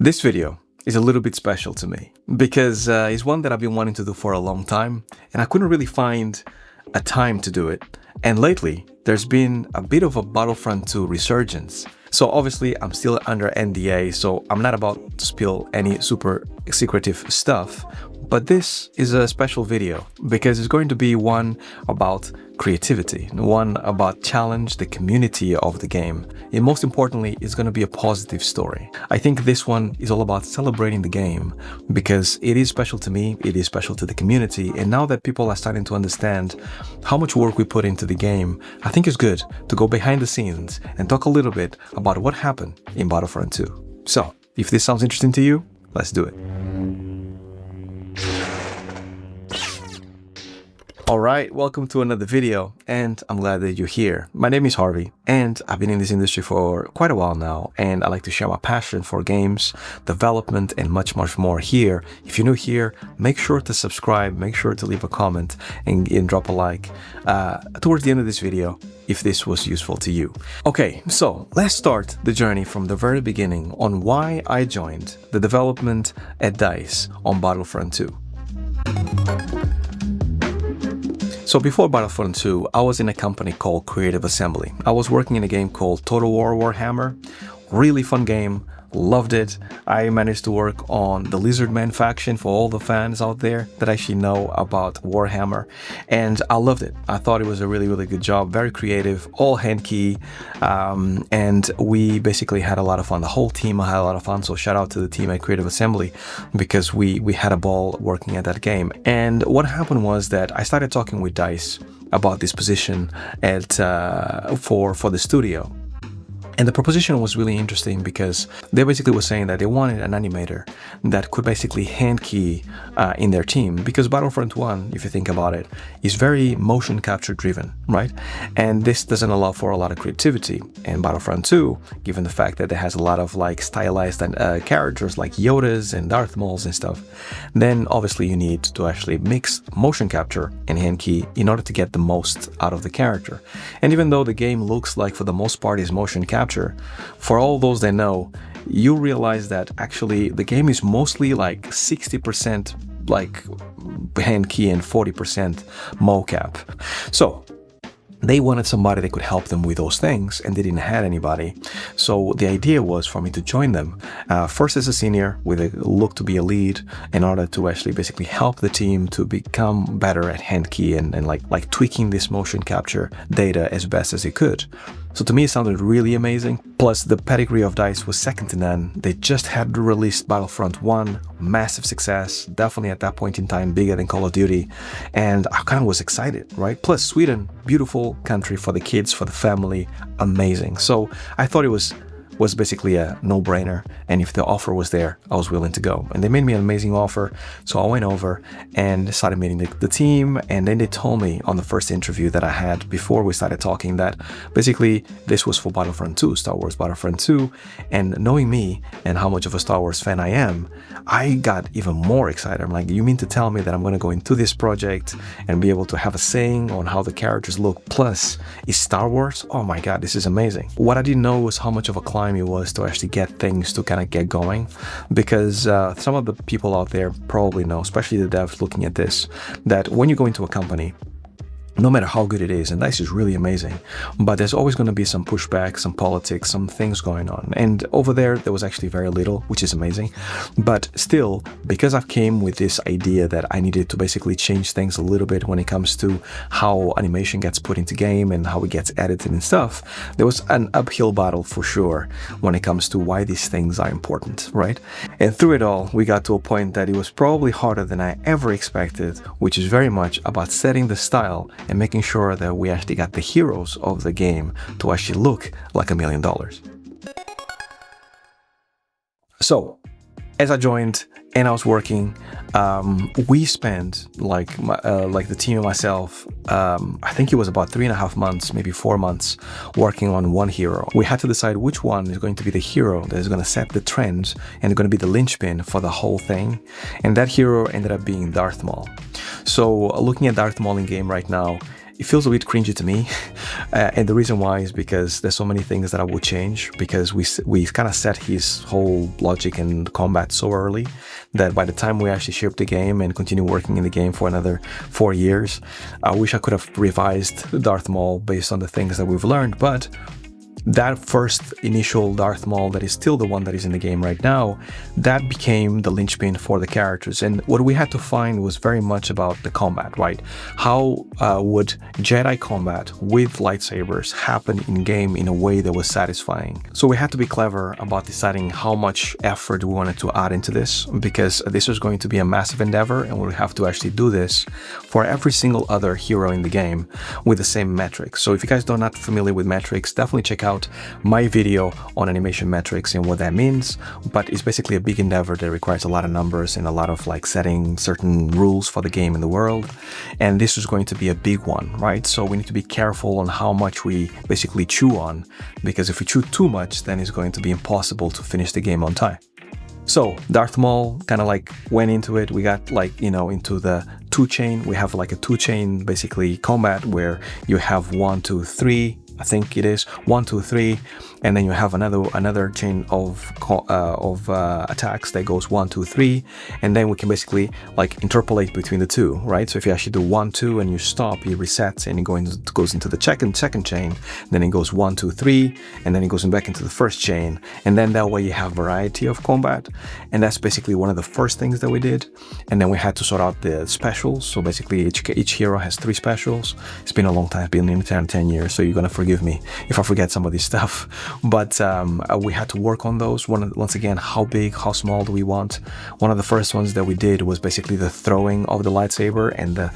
This video is a little bit special to me because it's one that I've been wanting to do for a long time and I couldn't really find a time to do it. And lately, there's been a bit of a Battlefront II resurgence. So obviously I'm still under NDA, so I'm not about to spill any super secretive stuff, but this is a special video because it's going to be one about creativity, one about challenge the community of the game, and most importantly, it's going to be a positive story. I think this one is all about celebrating the game because it is special to me, it is special to the community, and now that people are starting to understand how much work we put into the game, I think it's good to go behind the scenes and talk a little bit about what happened in Battlefront II. So, if this sounds interesting to you, let's do it. Alright, welcome to another video, and I'm glad that you're here. My name is Harvey, and I've been in this industry for quite a while now, and I like to share my passion for games, development, and much more here. If you're new here, make sure to subscribe, make sure to leave a comment, and drop a like towards the end of this video if this was useful to you. Okay, so let's start the journey from the very beginning on why I joined the development at DICE on Battlefront II. So before Battlefront 2, I was in a company called Creative Assembly. I was working in a game called Total War Warhammer. Really fun game, loved it. I managed to work on the Lizardman faction for all the fans out there that actually know about Warhammer, and I loved it. I thought it was a really good job, very creative, all hand key, and we basically had a lot of fun. The whole team had a lot of fun, so shout out to the team at Creative Assembly because we had a ball working at that game. And what happened was that I started talking with DICE about this position at for the studio. And the proposition was really interesting because they basically were saying that they wanted an animator that could basically hand key in their team, because Battlefront 1, if you think about it, is very motion capture driven, right? And this doesn't allow for a lot of creativity. And Battlefront 2, given the fact that it has a lot of like stylized characters like Yodas and Darth Mauls and stuff, then obviously you need to actually mix motion capture and hand key in order to get the most out of the character. And even though the game looks like for the most part is motion capture, for all those that know, you realize that actually the game is mostly like 60% like hand key and 40% mocap. So they wanted somebody that could help them with those things, and they didn't have anybody. So the idea was for me to join them, first as a senior with a look to be a lead, in order to actually basically help the team to become better at hand key and like tweaking this motion capture data as best as it could. So to me, it sounded really amazing. Plus, the pedigree of DICE was second to none. They just had released Battlefront 1, massive success, definitely at that point in time bigger than Call of Duty, and I kind of was excited, right? Plus, Sweden, beautiful country for the kids, for the family, amazing. So I thought it was basically a no-brainer, and if the offer was there, I was willing to go. And they made me an amazing offer, so I went over and started meeting the team, and then they told me on the first interview that I had before we started talking that basically this was for Battlefront 2, Star Wars Battlefront 2, and knowing me and how much of a Star Wars fan I am, I got even more excited. I'm like, you mean to tell me that I'm going to go into this project and be able to have a saying on how the characters look, plus it's Star Wars? Oh my god, this is amazing. What I didn't know was how much of a climb it was to actually get things to kind of get going, because some of the people out there probably know, especially the devs looking at this, that when you go into a company, no matter how good it is, and DICE is really amazing, but there's always going to be some pushback, some politics, some things going on. And over there was actually very little, which is amazing. But still, because I came with this idea that I needed to basically change things a little bit when it comes to how animation gets put into game and how it gets edited and stuff, there was an uphill battle for sure when it comes to why these things are important, right? And through it all, we got to a point that it was probably harder than I ever expected, which is very much about setting the style and making sure that we actually got the heroes of the game to actually look like $1 million. So, as I joined and I was working, we spent like the team and myself, I think it was about 3.5 months, maybe 4 months, working on one hero. We had to decide which one is going to be the hero that is going to set the trends and going to be the linchpin for the whole thing. And that hero ended up being Darth Maul. So looking at Darth Maul in game right now, it feels a bit cringy to me. And the reason why is because there's so many things that I would change, because we kind of set his whole logic and combat so early that by the time we actually ship the game and continue working in the game for another 4 years, I wish I could have revised Darth Maul based on the things that we've learned. But that first initial Darth Maul that is still the one that is in the game right now, that became the linchpin for the characters. And what we had to find was very much about the combat, right? How would Jedi combat with lightsabers happen in game in a way that was satisfying? So we had to be clever about deciding how much effort we wanted to add into this, because this was going to be a massive endeavor, and we would have to actually do this for every single other hero in the game with the same metrics. So if you guys are not familiar with metrics, definitely check out my video on animation metrics and what that means. But it's basically a big endeavor that requires a lot of numbers and a lot of like setting certain rules for the game in the world, and this is going to be a big one, right? So we need to be careful on how much we basically chew on, because if we chew too much, then it's going to be impossible to finish the game on time. So Darth Maul kind of like went into it. We got like, you know, into the 2-chain. We have like a 2-chain basically combat where you have 1, 2, 3, I think it is 1, 2, 3, and then you have another chain of attacks that goes 1, 2, 3, and then we can basically like interpolate between the two, right? So if you actually do 1, 2 and you stop, it resets and it goes into the second chain, then it goes 1, 2, 3, and then it goes back into the first chain, and then that way you have variety of combat. And that's basically one of the first things that we did. And then we had to sort out the specials. So basically each hero has 3 specials. It's been a long time, it's been in 10 years, so you're gonna forgive me if I forget some of this stuff, but we had to work on those. Once again, how big, how small do we want? One of the first ones that we did was basically the throwing of the lightsaber and the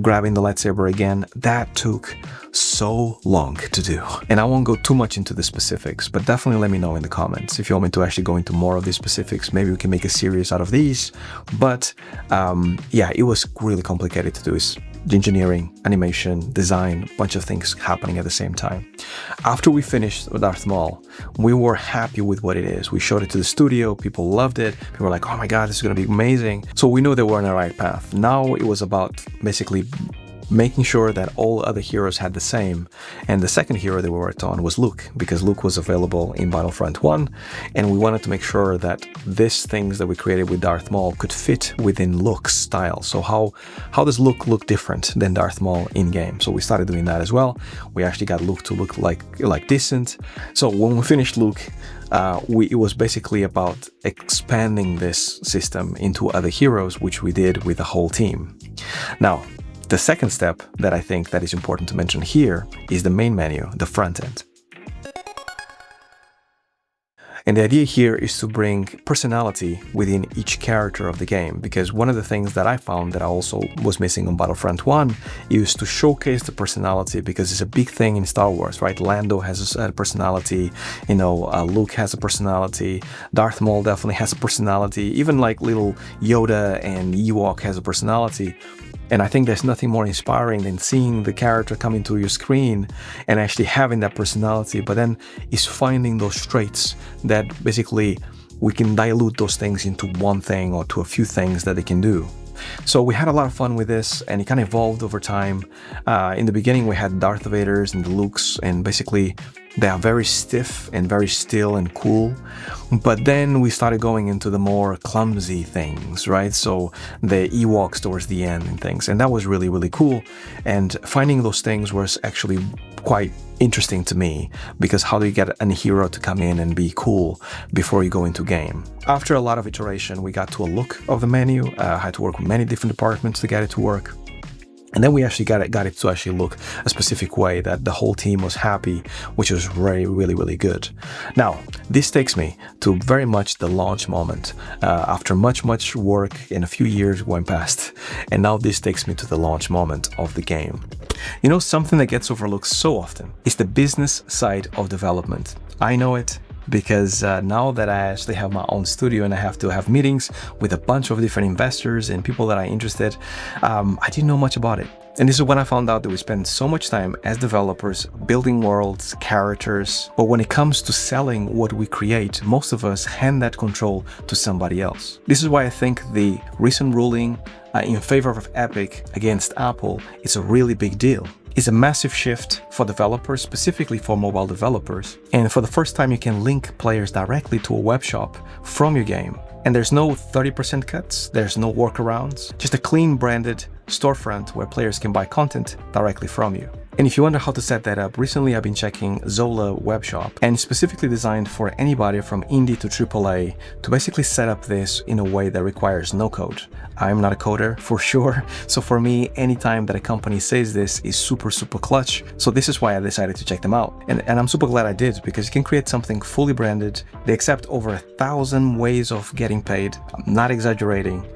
grabbing the lightsaber again. That took so long to do, and I won't go too much into the specifics, but definitely let me know in the comments if you want me to actually go into more of these specifics. Maybe we can make a series out of these. But yeah, it was really complicated to do. It's engineering, animation, design, a bunch of things happening at the same time. After we finished Darth Maul, we were happy with what it is. We showed it to the studio, people loved it, people were like, oh my god, this is going to be amazing. So we knew they were on the right path. Now it was about basically making sure that all other heroes had the same. And the second hero that we worked on was Luke, because Luke was available in Battlefront 1, and we wanted to make sure that these things that we created with Darth Maul could fit within Luke's style. So how does Luke look different than Darth Maul in game? So we started doing that as well. We actually got Luke to look like decent. So when we finished Luke, it was basically about expanding this system into other heroes, which we did with the whole team. Now, the second step that I think that is important to mention here is the main menu, the front end. And the idea here is to bring personality within each character of the game, because one of the things that I found that I also was missing on Battlefront 1 is to showcase the personality, because it's a big thing in Star Wars, right? Lando has a personality, you know, Luke has a personality, Darth Maul definitely has a personality, even like little Yoda and Ewok has a personality. And I think there's nothing more inspiring than seeing the character come into your screen and actually having that personality, but then is finding those traits that basically we can dilute those things into one thing or to a few things that they can do. So we had a lot of fun with this, and it kind of evolved over time. In the beginning, we had Darth Vaders and the Lukes, and basically they are very stiff and very still and cool. But then we started going into the more clumsy things, right? So the Ewoks towards the end and things, and that was really, really cool. And finding those things was actually quite interesting to me, because how do you get a hero to come in and be cool before you go into game? After a lot of iteration, we got to a look of the menu. I had to work with many different departments to get it to work. And then we actually got it to actually look a specific way that the whole team was happy, which was really, really good. Now, this takes me to very much the launch moment. After much work and a few years went past, and now this takes me to the launch moment of the game. You know, something that gets overlooked so often is the business side of development. I know it, because now that I actually have my own studio and I have to have meetings with a bunch of different investors and people that are interested, I didn't know much about it. And this is when I found out that we spend so much time as developers building worlds, characters, but when it comes to selling what we create, most of us hand that control to somebody else. This is why I think the recent ruling in favor of Epic against Apple is a really big deal. It's a massive shift for developers, specifically for mobile developers. And for the first time, you can link players directly to a web shop from your game. And there's no 30% cuts, there's no workarounds, just a clean branded storefront where players can buy content directly from you. And if you wonder how to set that up, recently I've been checking Zola webshop, and specifically designed for anybody from indie to AAA to basically set up this in a way that requires no code. I'm not a coder for sure, so for me, anytime that a company says this is super clutch. So this is why I decided to check them out. And I'm super glad I did, because you can create something fully branded. They accept over 1,000 ways of getting paid. I'm not exaggerating.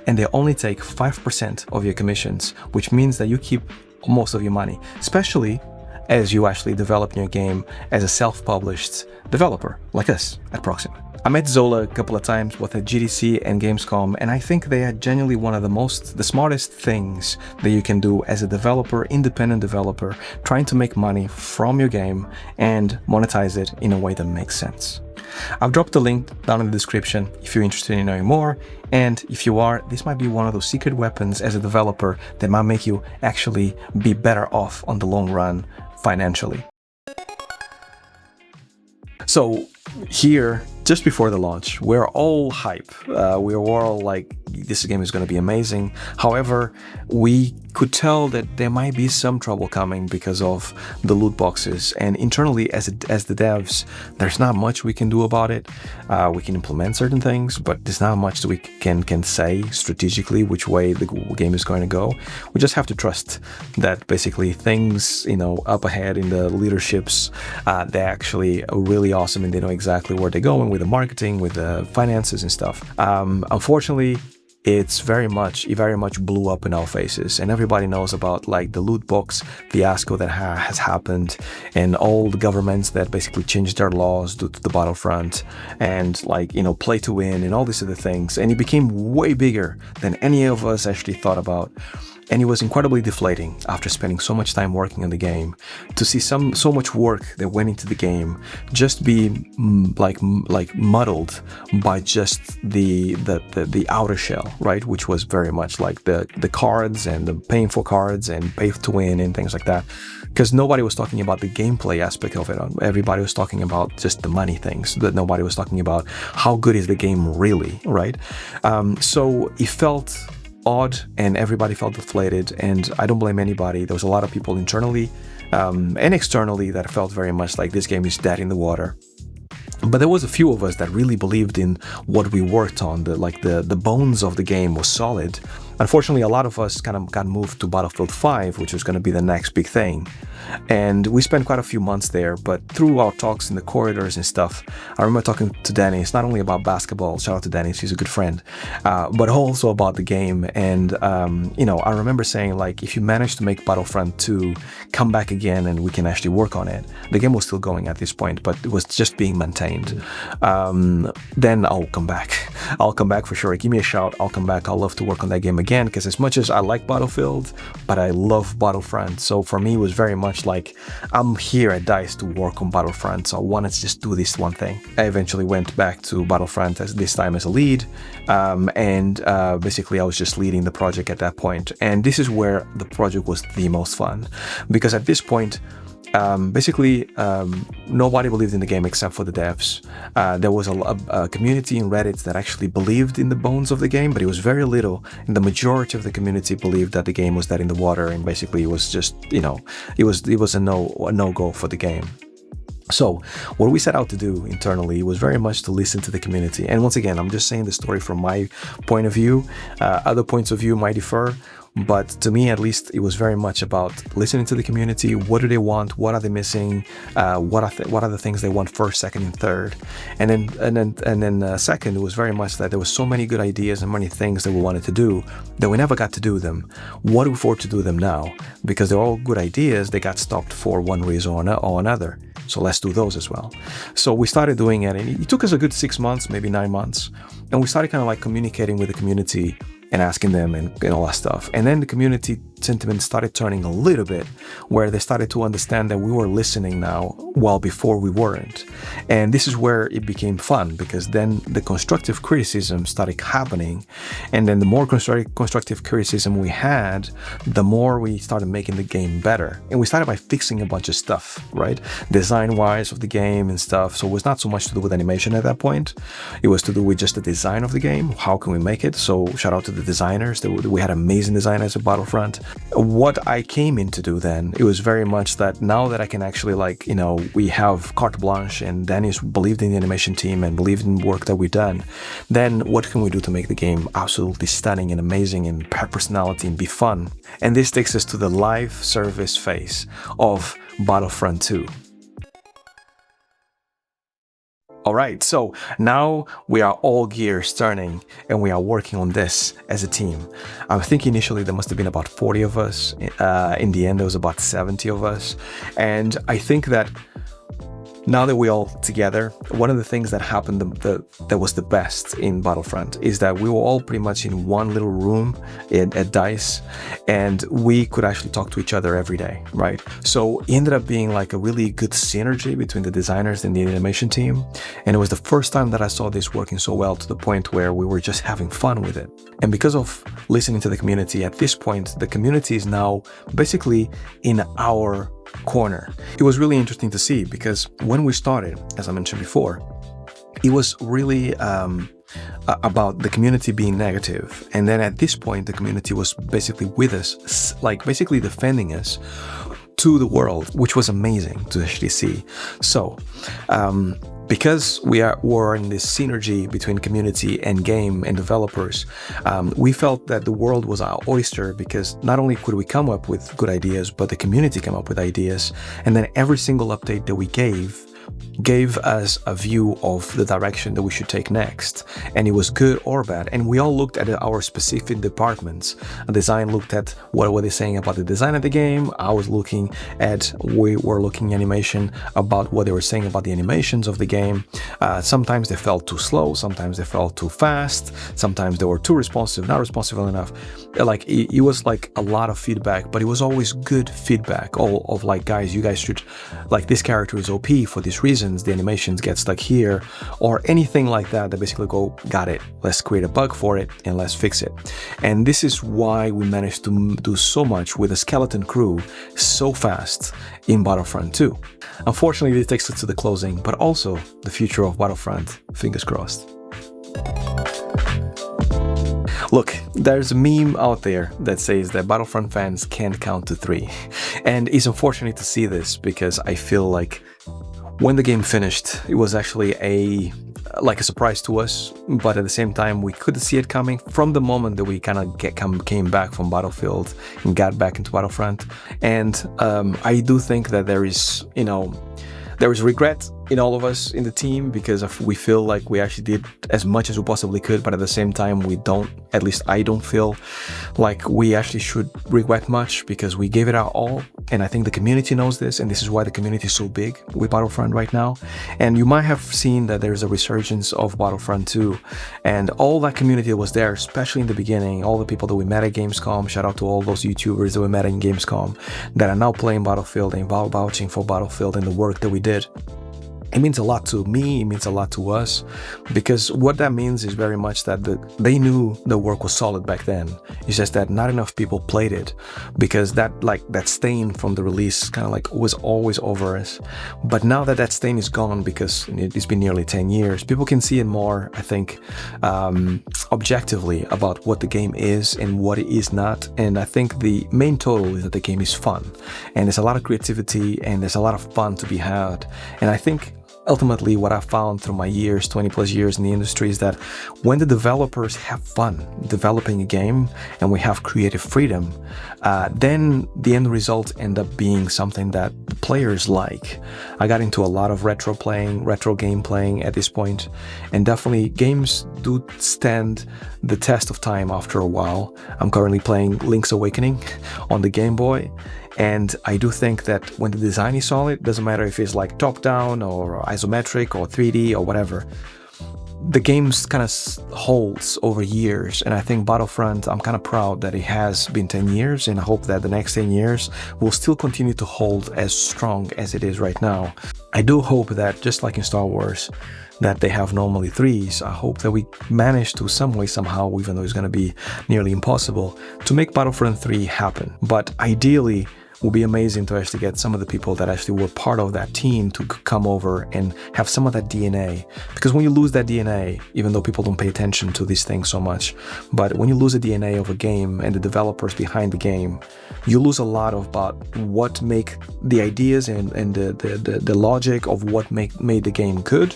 And they only take 5% of your commissions, which means that you keep most of your money, especially as you actually develop your game as a self-published developer like us at Proxima. I met Zola a couple of times both at GDC and Gamescom, and I think they are genuinely one of the smartest things that you can do as a developer, independent developer, trying to make money from your game and monetize it in a way that makes sense. I've dropped the link down in the description if you're interested in knowing more, and if you are, this might be one of those secret weapons as a developer that might make you actually be better off on the long run financially. So here, just before the launch, we're all hype. We were all like, this game is going to be amazing. However, we could tell that there might be some trouble coming because of the loot boxes, and internally as the devs, there's not much we can do about it. We can implement certain things, but there's not much that we can say strategically which way the game is going to go. We just have to trust that basically things, up ahead in the leaderships, they're actually really awesome and they know exactly where they're going with the marketing, with the finances and stuff. Unfortunately, it very much blew up in our faces, and everybody knows about like the loot box fiasco that has happened, and all the governments that basically changed their laws due to the Battlefront, and play to win and all these other things, and it became way bigger than any of us actually thought about. And it was incredibly deflating after spending so much time working on the game to see so much work that went into the game just be like muddled by just the outer shell, right? Which was very much like the cards and the paying for cards and pay to win and things like that. Because nobody was talking about the gameplay aspect of it. Everybody was talking about just the money things. That nobody was talking about how good is the game really, right? So it felt odd and everybody felt deflated, and I don't blame anybody. There was a lot of people internally and externally that felt very much like this game is dead in the water. But there was a few of us that really believed in what we worked on. The bones of the game was solid. Unfortunately, a lot of us kind of got moved to Battlefield 5, which was going to be the next big thing. And we spent quite a few months there, but through our talks in the corridors and stuff, I remember talking to Dennis, not only about basketball, shout out to Dennis, he's a good friend, but also about the game. And, I remember saying, like, if you manage to make Battlefront 2, come back again and we can actually work on it. The game was still going at this point, but it was just being maintained. Then I'll come back. I'll come back for sure. Give me a shout. I'll come back. I'll love to work on that game again, because as much as I like Battlefield, but I love Battlefront. So for me, it was very much like, I'm here at DICE to work on Battlefront, so I wanted to just do this one thing. I eventually went back to Battlefront this time as a lead, and basically I was just leading the project at that point. And this is where the project was the most fun, because at this point, nobody believed in the game except for the devs. There was a community in Reddit that actually believed in the bones of the game, but it was very little, and the majority of the community believed that the game was dead in the water, and basically it was just, it was a no-go for the game. So what we set out to do internally was very much to listen to the community. And once again, I'm just saying the story from my point of view. Other points of view might differ, but to me at least, it was very much about listening to the community. What do they want? What are they missing? What are the things they want first, second, and third? And then second, it was very much that there were so many good ideas and many things that we wanted to do that we never got to do them. What do we afford to do them now? Because they're all good ideas, they got stopped for one reason or another. so let's do those as well. So we started doing it, and it took us a good 6 months, maybe 9 months, and we started kind of like communicating with the community and asking them and all that stuff. And then the community sentiment started turning a little bit, where they started to understand that we were listening now, while before we weren't. And this is where it became fun, because then the constructive criticism started happening. And then the more constructive criticism we had, the more we started making the game better. And we started by fixing a bunch of stuff, right? Design-wise of the game and stuff. So it was not so much to do with animation at that point. It was to do with just the design of the game. How can we make it? So shout out to the designers. We had amazing designers at Battlefront. What I came in to do then, it was very much that now that I can actually, like, you know, we have carte blanche and Dennis believed in the animation team and believed in the work that we've done, then what can we do to make the game absolutely stunning and amazing and have personality and be fun? And this takes us to the live service phase of Battlefront 2. Alright, so now we are all gears turning and we are working on this as a team. I think initially there must have been about 40 of us. In the end, there was about 70 of us. And I think that now that we're all together, one of the things that happened that was the best in Battlefront is that we were all pretty much in one little room at DICE, and we could actually talk to each other every day, right? So it ended up being like a really good synergy between the designers and the animation team. And it was the first time that I saw this working so well, to the point where we were just having fun with it. And because of listening to the community, at this point, the community is now basically in our corner. It was really interesting to see, because when we started, as I mentioned before, it was really about the community being negative. And then at this point, the community was basically with us, like basically defending us to the world, which was amazing to actually see. So, because we're in this synergy between community and game and developers, we felt that the world was our oyster, because not only could we come up with good ideas, but the community came up with ideas. And then every single update that we gave us a view of the direction that we should take next, and it was good or bad. And we all looked at our specific departments. A design looked at what were they saying about the design of the game. We were looking animation about what they were saying about the animations of the game. Sometimes they felt too slow, sometimes they felt too fast, sometimes they were too responsive, not responsive enough. Like it was like a lot of feedback, but it was always good feedback, all of like, guys, you guys should, like, this character is OP for these reasons, the animations get stuck here, or anything like that basically go, got it, let's create a bug for it and let's fix it. And this is why we managed to do so much with a skeleton crew so fast in Battlefront 2. Unfortunately, this takes us to the closing, but also the future of Battlefront, fingers crossed. Look, there's a meme out there that says that Battlefront fans can't count to 3. And it's unfortunate to see this, because I feel like when the game finished, it was actually a surprise to us, but at the same time, we couldn't see it coming from the moment that we kind of came back from Battlefield and got back into Battlefront. And I do think that there is regret in all of us in the team, because we feel like we actually did as much as we possibly could, but at the same time, at least I don't feel like we actually should regret much, because we gave it our all. And I think the community knows this, and this is why the community is so big with Battlefront right now. And you might have seen that there's a resurgence of Battlefront 2, and all that community that was there, especially in the beginning, all the people that we met at Gamescom, shout out to all those YouTubers that we met in Gamescom that are now playing Battlefield and vouching for Battlefield and the work that we did. It means a lot to me, it means a lot to us, because what that means is very much that they knew the work was solid back then. It's just that not enough people played it, because that stain from the release kind of like was always over us. But now that that stain is gone, because it's been nearly 10 years, people can see it more, I think, objectively about what the game is and what it is not. And I think the main total is that the game is fun, and there's a lot of creativity and there's a lot of fun to be had. And I think ultimately what I found through my 20 plus years in the industry is that when the developers have fun developing a game and we have creative freedom, then the end result end up being something that the players like. I got into a lot of retro game playing at this point, and definitely games do stand the test of time after a while. I'm currently playing Link's Awakening on the Game Boy, And I do think that when the design is solid, doesn't matter if it's like top-down or isometric or 3D or whatever, the game's kind of holds over years. And I think Battlefront, I'm kind of proud that it has been 10 years, and I hope that the next 10 years will still continue to hold as strong as it is right now. I do hope that, just like in Star Wars, that they have normally 3s, I hope that we manage to some way, somehow, even though it's going to be nearly impossible, to make Battlefront 3 happen. But ideally, it would be amazing to actually get some of the people that actually were part of that team to come over and have some of that DNA. Because when you lose that DNA, even though people don't pay attention to these things so much, but when you lose the DNA of a game and the developers behind the game, you lose a lot about what make the ideas and the logic of what made the game good.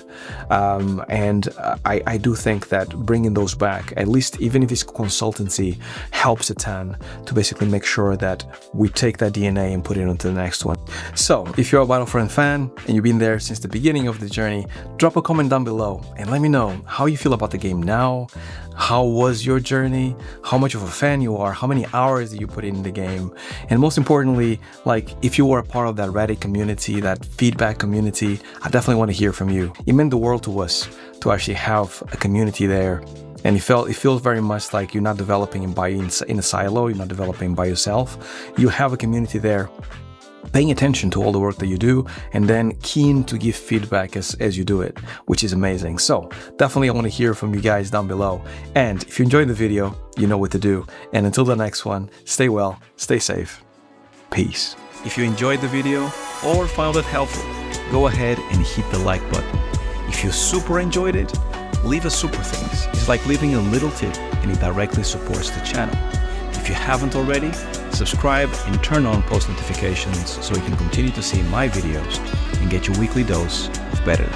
I do think that bringing those back, at least even if it's consultancy, helps a ton to basically make sure that we take that DNA and put it onto the next one. So if you're a Battlefront fan and you've been there since the beginning of the journey, drop a comment down below and let me know how you feel about the game now. How was your journey? How much of a fan you are? How many hours did you put in the game? And most importantly, like, if you were a part of that Reddit community, that feedback community, I definitely want to hear from you. It meant the world to us to actually have a community there. And it feels very much like you're not developing in a silo, you're not developing by yourself. You have a community there paying attention to all the work that you do, and then keen to give feedback as you do it, which is amazing. So definitely I want to hear from you guys down below. And if you enjoyed the video, you know what to do. And until the next one, stay well, stay safe. Peace. If you enjoyed the video or found it helpful, go ahead and hit the like button. If you super enjoyed it, leave a super thanks. It's like leaving a little tip, and it directly supports the channel. If you haven't already, subscribe and turn on post notifications so you can continue to see my videos and get your weekly dose of better.